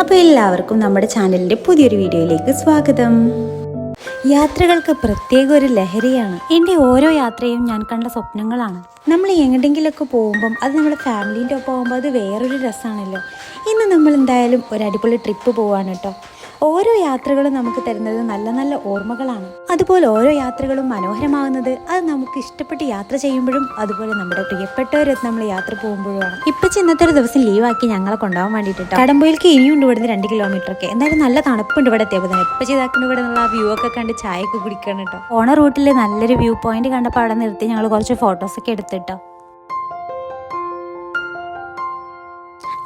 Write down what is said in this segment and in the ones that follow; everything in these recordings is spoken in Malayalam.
അപ്പോൾ എല്ലാവർക്കും നമ്മുടെ ചാനലിൻ്റെ പുതിയൊരു വീഡിയോയിലേക്ക് സ്വാഗതം. യാത്രകൾക്ക് പ്രത്യേക ഒരു ലഹരിയാണ്. എൻ്റെ ഓരോ യാത്രയും ഞാൻ കണ്ട സ്വപ്നങ്ങളാണ്. നമ്മൾ എങ്ങോട്ടെങ്കിലൊക്കെ പോകുമ്പം അത് നമ്മുടെ ഫാമിലീൻ്റെ ഒപ്പം പോകുമ്പോൾ അത് വേറൊരു രസമാണല്ലോ. ഇന്ന് നമ്മൾ എന്തായാലും ഒരു അടിപൊളി ട്രിപ്പ് പോവാണ് കേട്ടോ. ഓരോ യാത്രകളും നമുക്ക് തരുന്നത് നല്ല നല്ല ഓർമ്മകളാണ്. അതുപോലെ ഓരോ യാത്രകളും മനോഹരമാകുന്നത് അത് നമുക്ക് ഇഷ്ടപ്പെട്ട് യാത്ര ചെയ്യുമ്പോഴും അതുപോലെ നമ്മുടെ പ്രിയപ്പെട്ടവരൊത്ത് നമ്മൾ യാത്ര പോകുമ്പോഴുമാണ്. ഇപ്പം ഇന്നത്തെ ഒരു ദിവസം ലീവാക്കി ഞങ്ങളെ കൊണ്ടുപോകാൻ വേണ്ടിയിട്ട് കടമ്പയിലേക്ക് ഇനിയുണ്ട് ഇവിടുന്ന് 2 കിലോമീറ്ററൊക്കെ. എന്തായാലും നല്ല തണുപ്പുണ്ട് ഇവിടെ എത്തിയപ്പോൾ തന്നെ. ഇപ്പം ചെയ്താക്കുന്ന ഇവിടെ നിന്നുള്ള ആ വ്യൂ ഒക്കെ കണ്ട് ചായയൊക്കെ കുടിക്കണം കേട്ടോ. ഓണ റൂട്ടിൽ നല്ലൊരു വ്യൂ പോയിന്റ് കണ്ടപ്പോൾ അവിടെ നിർത്തി ഞങ്ങൾ കുറച്ച് ഫോട്ടോസൊക്കെ എടുത്തിട്ടോ.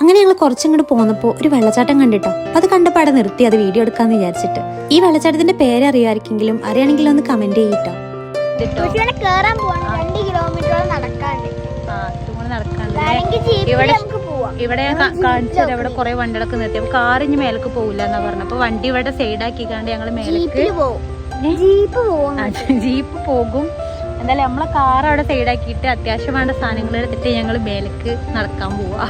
അങ്ങനെ ഞങ്ങൾ കുറച്ചങ്ങോട്ട് പോന്നപ്പോൾ ഒരു വെള്ളച്ചാട്ടം കണ്ടിട്ടോ. അത് കണ്ടപ്പോൾ അവിടെ നിർത്തി അത് വീഡിയോ എടുക്കാന്ന് വിചാരിച്ചിട്ട്. ഈ വെള്ളച്ചാട്ടത്തിന്റെ പേര് അറിയാമായിരിക്കെങ്കിലും അറിയാണെങ്കിലും ഒന്ന് കമന്റ് ചെയ്യിട്ടോ. ഇവിടെ കാണിച്ചത് ഇവിടെ കുറെ വണ്ടികളൊക്കെ നിർത്തി. അപ്പൊ കാർ ഇനി മേലേക്ക് പോകില്ല എന്നാ പറഞ്ഞു. അപ്പൊ വണ്ടി ഇവിടെ സൈഡാക്കി കണ്ട് ഞങ്ങള് മേലേക്ക് ജീപ്പ് പോകും. എന്തായാലും നമ്മളെ കാർ അവിടെ സൈഡാക്കിയിട്ട് അത്യാവശ്യം വേണ്ട സാധനങ്ങൾ എടുത്തിട്ട് ഞങ്ങൾ മേലേക്ക് നടക്കാൻ പോവാ.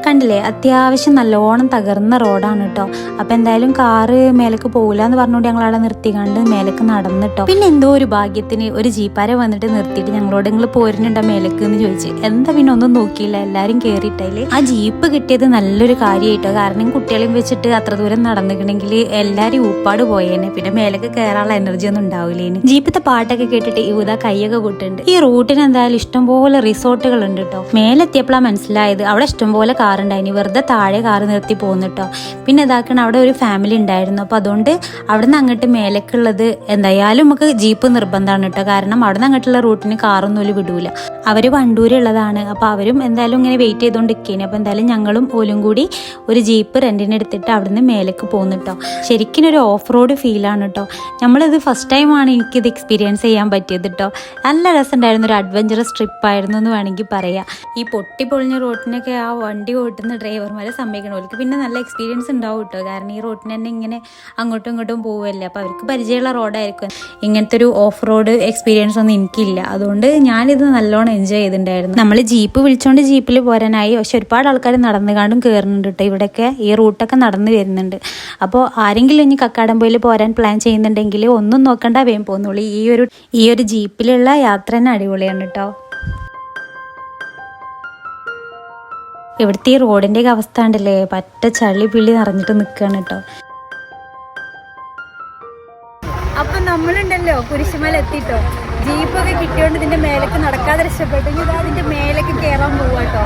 കണ്ടില്ലേ, അത്യാവശ്യം നല്ലോണം തകർന്ന റോഡാണ് കേട്ടോ. അപ്പം എന്തായാലും കാറ് മേലേക്ക് പോകില്ല എന്ന് പറഞ്ഞുകൊണ്ട് ഞങ്ങൾ അവിടെ നിർത്തിക്കാണ്ട് മേലേക്ക് നടന്നിട്ടോ. പിന്നെ എന്തോ ഒരു ഭാഗ്യത്തിന് ഒരു ജീപ്പാരെ വന്നിട്ട് നിർത്തിയിട്ട് ഞങ്ങളോട് നിങ്ങൾ പോരുന്നുണ്ടോ മേലേക്ക് എന്ന് ചോദിച്ചു. എന്താ പിന്നെ ഒന്നും നോക്കിയില്ല, എല്ലാവരും കയറിയിട്ടതിൽ ആ ജീപ്പ് കിട്ടിയത് നല്ലൊരു കാര്യമായിട്ടോ. കാരണം കുട്ടികളെയും വെച്ചിട്ട് അത്ര ദൂരം നടന്നിട്ടുണ്ടെങ്കിൽ എല്ലാവരും ഊപ്പാട് പോയേനെ. പിന്നെ മേലേക്ക് കയറാനുള്ള എനർജി ഒന്നും ഉണ്ടാവില്ലേന്. ജീപ്പത്തെ പാട്ടൊക്കെ കേട്ടിട്ട് യൂതാ കൈയൊക്കെ കൂട്ടുണ്ട്. ഈ റൂട്ടിന് എന്തായാലും ഇഷ്ടംപോലെ റിസോർട്ടുകൾ ഉണ്ട് കേട്ടോ. മേലെത്തിയപ്പോഴാണ് മനസ്സിലായത് അവിടെ ഇഷ്ടംപോലെ കാറുണ്ടായിനി. വെറുതെ താഴെ കാറ് നിർത്തി പോന്നിട്ടോ. പിന്നെ ഇതാക്കണം അവിടെ ഒരു ഫാമിലി ഉണ്ടായിരുന്നു. അപ്പോൾ അതുകൊണ്ട് അവിടെ നിന്ന് അങ്ങോട്ട് മേലേക്കുള്ളത് എന്തായാലും നമുക്ക് ജീപ്പ് നിർബന്ധമാണ് കേട്ടോ. കാരണം അവിടെ നിന്ന് അങ്ങോട്ടുള്ള റൂട്ടിന് കാറൊന്നും ഒരു വിടൂല. അവർ വണ്ടൂരുള്ളതാണ്. അപ്പോൾ അവരും എന്തായാലും ഇങ്ങനെ വെയിറ്റ് ചെയ്തുകൊണ്ടിരിക്കേനെ. അപ്പോൾ എന്തായാലും ഞങ്ങളും ഓലും കൂടി ഒരു ജീപ്പ് റെന്റിന് എടുത്തിട്ട് അവിടുന്ന് മേലേക്ക് പോന്നിട്ടോ. ശരിക്കും ഒരു ഓഫ് റോഡ് ഫീലാണ് കേട്ടോ. നമ്മളിത് ഫസ്റ്റ് ടൈമാണ് എനിക്കിത് എക്സ്പീരിയൻസ് ചെയ്യാൻ പറ്റിയത് കേട്ടോ. നല്ല രസമുണ്ടായിരുന്നു. ഒരു അഡ്വഞ്ചറസ് ട്രിപ്പായിരുന്നു എന്ന് വേണമെങ്കിൽ പറയാം. ഈ പൊട്ടിപ്പൊളിഞ്ഞ റോട്ടിനൊക്കെ ആ വണ്ടി ഓട്ടുന്ന ഡ്രൈവർമാരെ സമ്മതിക്കണം. അവർക്ക് പിന്നെ നല്ല എക്സ്പീരിയൻസ് ഉണ്ടാവും കേട്ടോ. കാരണം ഈ റോഡിന് തന്നെ ഇങ്ങനെ അങ്ങോട്ടും ഇങ്ങോട്ടും പോവല്ലേ. അപ്പോൾ അവർക്ക് പരിചയമുള്ള റോഡായിരിക്കും. ഇങ്ങനത്തെ ഒരു ഓഫ് റോഡ് എക്സ്പീരിയൻസ് ഒന്നും എനിക്കില്ല. അതുകൊണ്ട് ഞാനിത് നല്ലോണം എൻജോയ് ചെയ്തിട്ടുണ്ടായിരുന്നു. നമ്മൾ ജീപ്പ് വിളിച്ചുകൊണ്ട് ജീപ്പിൽ പോരാനായി. പക്ഷെ ഒരുപാട് ആൾക്കാർ നടന്നുകാണ്ടും കയറുന്നുണ്ട് കേട്ടോ. ഇവിടെയൊക്കെ ഈ റൂട്ടൊക്കെ നടന്നു വരുന്നുണ്ട്. അപ്പോൾ ആരെങ്കിലും ഇനി കക്കാടംപൊയിൽ പോരാൻ പ്ലാൻ ചെയ്യുന്നുണ്ടെങ്കിൽ ഒന്നും നോക്കണ്ട, വേഗം പോകുന്നുള്ളൂ. ഈ ഒരു ജീപ്പിലുള്ള യാത്ര തന്നെ അടിപൊളിയാണ് കേട്ടോ. ഇവിടുത്തെ ഈ റോഡിൻ്റെ ഒക്കെ അവസ്ഥ ഉണ്ടല്ലേ, പറ്റ ചളി പിള്ളി നിറഞ്ഞിട്ട് നിൽക്കുകയാണ് കേട്ടോ. അപ്പം നമ്മളുണ്ടല്ലോ കുരിശുമല എത്തിട്ടോ. ജീപ്പൊക്കെ കിട്ടിയോണ്ട് ഇതിൻ്റെ മേലേക്ക് നടക്കാതെ രക്ഷപ്പെട്ടു. ഇതാ അതിൻ്റെ മേലേക്ക് കയറാൻ പോവാട്ടോ.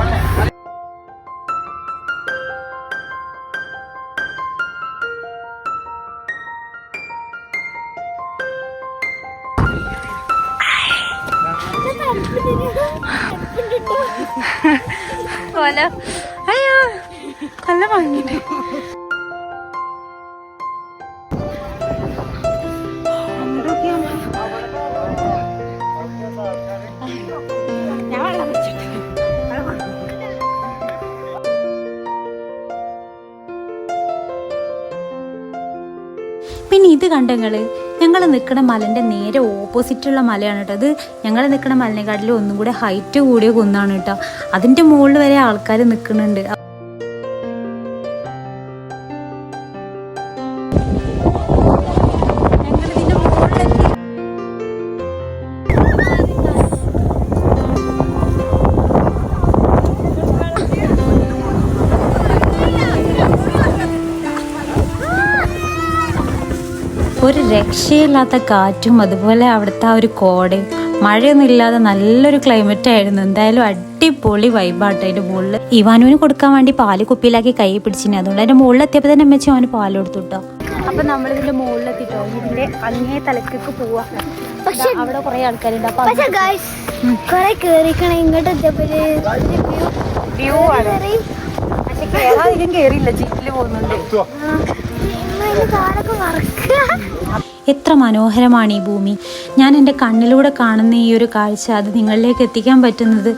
കൊല അയ്യോ കൊല്ല വാങ്ങിട്ട് പിന്നെ ഇത് കണ്ടങ്ങള് ഞങ്ങൾ നിൽക്കുന്ന മലൻ്റെ നേരെ ഓപ്പോസിറ്റുള്ള മലയാണ് കേട്ടോ. അത് ഞങ്ങൾ നിൽക്കുന്ന മലിനെക്കാട്ടിലും ഒന്നും കൂടെ ഹൈറ്റ് കൂടിയ കുന്നാണ് കേട്ടോ. അതിൻ്റെ മുകളിൽ വരെ ആൾക്കാർ നിൽക്കുന്നുണ്ട്. ഒരു രക്ഷയില്ലാത്ത കാറ്റും അതുപോലെ അവിടുത്തെ ആ ഒരു കോടയും മഴയൊന്നും ഇല്ലാതെ നല്ലൊരു ക്ലൈമറ്റ് ആയിരുന്നു. എന്തായാലും അടിപൊളി വൈബാട്ടോ. അതിൻ്റെ മുകളിൽ ഇവാനുവിന് കൊടുക്കാൻ വേണ്ടി പാല് കുപ്പിയിലാക്കി കൈ പിടിച്ചിന്. അതുകൊണ്ട് അതിൻ്റെ മുകളിലെത്തിയപ്പോൾ തന്നെ അമ്മച്ചി അവന് പാല് കൊടുത്തു കേട്ടോ. അപ്പം നമ്മളിതിൻ്റെ മുകളിലെത്തിട്ടോ. ഇതിൻ്റെ അങ്ങേ തലക്കൊക്കെ പോവാ. പക്ഷെ അവിടെ കുറേ ആൾക്കാരുണ്ട്. അപ്പം വ്യൂ ആണ്. പക്ഷെ കേറാതിരിക്കും കയറിയില്ല, ജീപ്പിൽ പോകുന്നുണ്ട്. എത്ര മനോഹരമാണ് ഈ ഭൂമി. ഞാൻ എൻ്റെ കണ്ണിലൂടെ കാണുന്ന ഈ ഒരു കാഴ്ച അത് നിങ്ങളിലേക്ക് എത്തിക്കാൻ പറ്റുന്നത്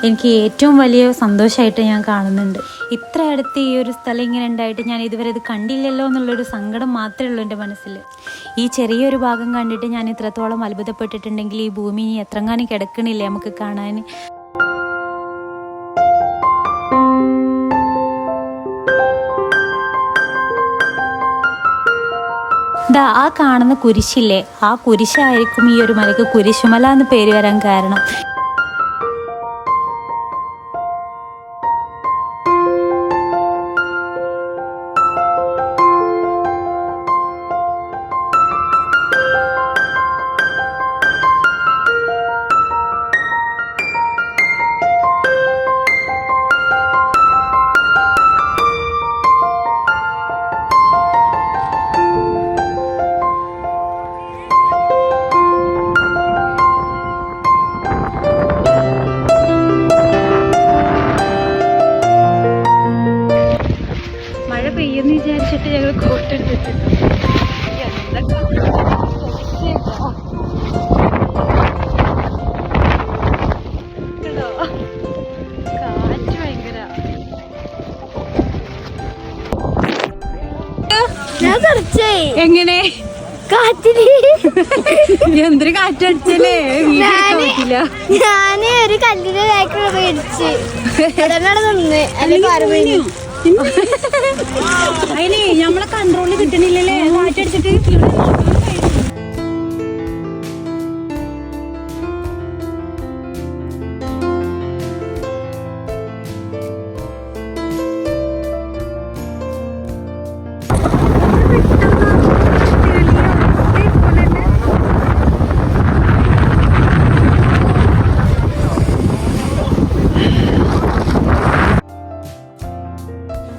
എനിക്ക് ഏറ്റവും വലിയ സന്തോഷമായിട്ട് ഞാൻ കാണുന്നുണ്ട്. ഇത്ര അടുത്ത് ഈ ഒരു സ്ഥലം ഇങ്ങനെ ഉണ്ടായിട്ട് ഞാൻ ഇതുവരെ ഇത് കണ്ടില്ലല്ലോ എന്നുള്ളൊരു സങ്കടം മാത്രമേ ഉള്ളൂ എൻ്റെ മനസ്സിൽ. ഈ ചെറിയൊരു ഭാഗം കണ്ടിട്ട് ഞാൻ ഇത്രത്തോളം അത്ഭുതപ്പെട്ടിട്ടുണ്ടെങ്കിൽ ഈ ഭൂമി ഇനി എത്രങ്ങാനും കിടക്കണില്ലേ നമുക്ക് കാണാൻ. ദാ ആ കാണുന്ന കുരിശില്ലേ, ആ കുരിശായിരിക്കും ഈ ഒരു മലയ്ക്ക് കുരിശുമല എന്ന് പേര് വരാൻ കാരണം. മഴ പെയ്യെന്ന് വിചാരിച്ചിട്ട് ഞങ്ങൾ കോട്ടെടുത്തിട്ടുണ്ട്. കാറ്റ് ഭയങ്കര. എങ്ങനെ കാറ്റിന് എന്തൊരു കാറ്റടിച്ചല്ലേ, ഞാന് ഒരു കല്ലിന്റെ ബാക്കിൽ മേടിച്ച് നിന്ന് അല്ലെങ്കിൽ അതിന് നമ്മളെ കൺട്രോളിൽ കിട്ടണില്ലല്ലേ കാറ്റടിച്ചിട്ട്.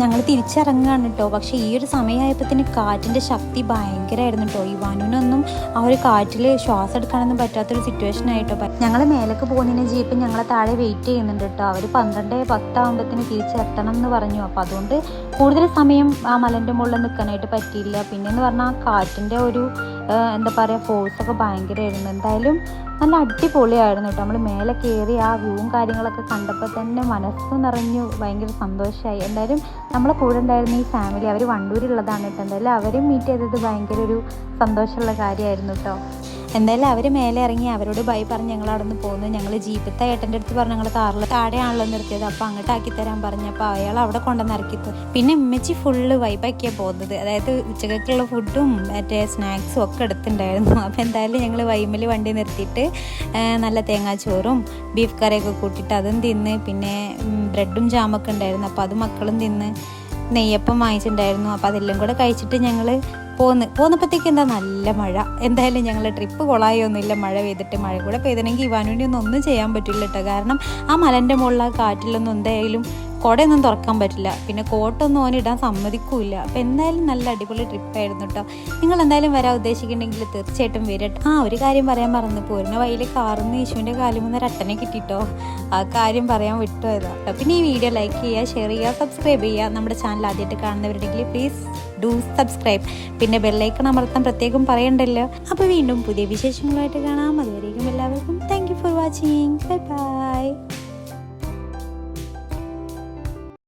ഞങ്ങൾ തിരിച്ചിറങ്ങുകയാണ് കേട്ടോ. പക്ഷേ ഈ ഒരു സമയമായപ്പോഴത്തേന് കാറ്റിൻ്റെ ശക്തി ഭയങ്കരമായിരുന്നു കേട്ടോ. ഇവാനുവിനൊന്നും ആ ഒരു കാറ്റിൽ ശ്വാസം എടുക്കാനൊന്നും പറ്റാത്തൊരു സിറ്റുവേഷൻ ആയിട്ടോ. ഞങ്ങൾ മേലേക്ക് പോകുന്നതിന് ജീപ്പ് ഞങ്ങളെ താഴെ വെയിറ്റ് ചെയ്യുന്നുണ്ട് കേട്ടോ. അവർ 12:10 ആകുമ്പോഴത്തേന് തിരിച്ചെത്തണം എന്ന് പറഞ്ഞു. അപ്പോൾ അതുകൊണ്ട് കൂടുതൽ സമയം ആ മലൻ്റെ മുകളിൽ നിൽക്കാനായിട്ട് പറ്റിയില്ല. പിന്നെയെന്ന് പറഞ്ഞാൽ കാറ്റിൻ്റെ ഒരു എന്താ പറയുക ഫോഴ്സൊക്കെ ഭയങ്കരമായിരുന്നു. എന്തായാലും നല്ല അടിപൊളിയായിരുന്നു കേട്ടോ. നമ്മൾ മേലെ കയറി ആ വ്യൂവും കാര്യങ്ങളൊക്കെ കണ്ടപ്പോൾ തന്നെ മനസ്സ് നിറഞ്ഞു, ഭയങ്കര സന്തോഷമായി. എന്തായാലും നമ്മളെ കൂടെ ഉണ്ടായിരുന്ന ഈ ഫാമിലി, അവർ വണ്ടൂരുള്ളതാണ് കേട്ടോ. എന്തായാലും അവരും മീറ്റ് ചെയ്തത് ഭയങ്കര ഒരു സന്തോഷമുള്ള കാര്യമായിരുന്നു കേട്ടോ. എന്തായാലും അവർ മേലെ ഇറങ്ങി അവരോട് ബൈ പറഞ്ഞ് ഞങ്ങൾ അവിടെ നിന്ന് പോകുന്നു. ഞങ്ങൾ ജീപ്പത്തെ ഏട്ടൻ്റെ അടുത്ത് പറഞ്ഞ് ഞങ്ങൾ കാറിൽ താഴെയാണല്ലോ നിർത്തിയത്, അപ്പോൾ അങ്ങോട്ട് ആക്കി തരാൻ പറഞ്ഞപ്പോൾ അയാൾ അവിടെ കൊണ്ടുവന്ന് ഇറക്കിത്തു. പിന്നെ ഉമ്മച്ചി ഫുള്ള് വൈബാക്കിയാണ് പോകുന്നത്. അതായത് ഉച്ചക്കുള്ള ഫുഡും മറ്റേ സ്നാക്സും ഒക്കെ എടുത്തിട്ടുണ്ടായിരുന്നു. അപ്പോൾ എന്തായാലും ഞങ്ങൾ വൈമൽ വണ്ടി നിർത്തിയിട്ട് നല്ല തേങ്ങാച്ചോറും ബീഫ് കറിയൊക്കെ കൂട്ടിയിട്ട് അതും തിന്ന്, പിന്നെ ബ്രെഡും ജാമൊക്കെ ഉണ്ടായിരുന്നു. അപ്പോൾ അത് മക്കളും തിന്ന്, നെയ്യപ്പം വാങ്ങിച്ചിട്ടുണ്ടായിരുന്നു. അപ്പോൾ അതെല്ലാം കൂടെ കഴിച്ചിട്ട് ഞങ്ങൾ പോന്നപ്പോഴത്തേക്ക് എന്താ നല്ല മഴ. എന്തായാലും ഞങ്ങൾ ട്രിപ്പ് കൊളായൊന്നുമില്ല മഴ പെയ്തിട്ട്. മഴ കൂടെ പെയ്തിട്ടുണ്ടെങ്കിൽ ഇവാനുവിനെ ഒന്നും ചെയ്യാൻ പറ്റില്ല കേട്ടോ. കാരണം ആ മലൻ്റെ മുകളിൽ ആ കാറ്റിലൊന്നും എന്തായാലും കുടയൊന്നും തുറക്കാൻ പറ്റില്ല. പിന്നെ കോട്ടൊന്നും ഓനിടാൻ സമ്മതിക്കൂല. അപ്പോൾ എന്തായാലും നല്ല അടിപൊളി ട്രിപ്പായിരുന്നു കേട്ടോ. നിങ്ങൾ എന്തായാലും വരാൻ ഉദ്ദേശിക്കുന്നുണ്ടെങ്കിൽ തീർച്ചയായിട്ടും വരട്ടെ. ഒരു കാര്യം പറയാൻ മറന്നു, പോരുന്ന വഴിയിൽ കാറിന്ന് യേശുവിൻ്റെ കാലുമെന്ന് രട്ടനെ കിട്ടിയിട്ടോ. ആ കാര്യം പറയാൻ വിട്ടുപോയതാ കേട്ടോ. പിന്നെ ഈ വീഡിയോ ലൈക്ക് ചെയ്യുക, ഷെയർ ചെയ്യുക, സബ്സ്ക്രൈബ് ചെയ്യുക. നമ്മുടെ ചാനൽ ആദ്യമായിട്ട് കാണുന്നവരുണ്ടെങ്കിൽ പ്ലീസ് ഡു സബ്സ്ക്രൈബ്. പിന്നെ ബെല്ലൈക്കൺ അമർത്താൻ പ്രത്യേകം പറയണ്ടല്ലോ. അപ്പോൾ വീണ്ടും പുതിയ വിശേഷങ്ങളായിട്ട് കാണാം. അതുവരേക്കും എല്ലാവർക്കും thank you for watching. Bye bye.